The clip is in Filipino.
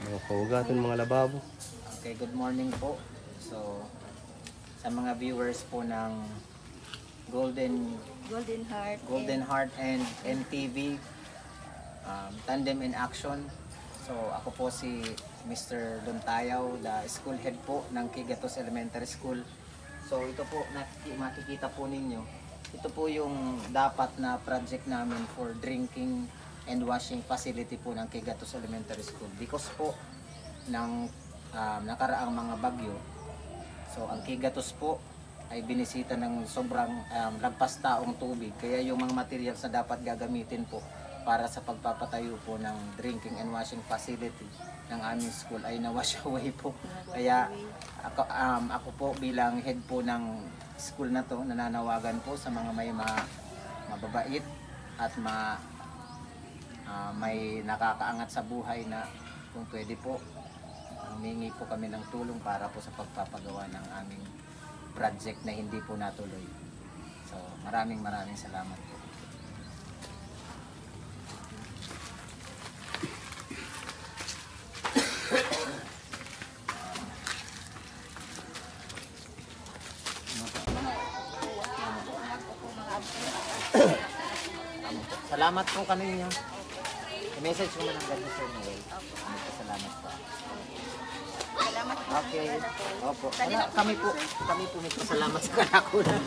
Mga kaugatan mga lababo. Okay, good morning po. So, sa mga viewers po ng Golden Golden Heart. and NTV, Tandem in Action. So, ako po si Mr. Luntayaw, the school head po ng Kigatos Elementary School. So, ito po, makikita po ninyo, ito po yung dapat na project namin for drinking and washing facility po ng Kigatos Elementary School. Because po ng nakaraang mga bagyo, so ang Kigatos po ay binisita ng sobrang lagpas taong tubig. Kaya yung mga materials na dapat gagamitin po para sa pagpapatayo po ng drinking and washing facility ng aming school ay na-wash away po. Kaya ako po bilang head po ng school na to, nananawagan po sa mga may mababait at may nakakaangat sa buhay na kung pwede po, humingi po kami ng tulong para po sa pagpapagawa ng aming project na hindi po natuloy. So, maraming salamat po. Salamat po kaninyo. I-message ko man ang ganda sa Noel. Salamat po. Salamat po. Okay. Opo. Kami po salamat sa kanakunan.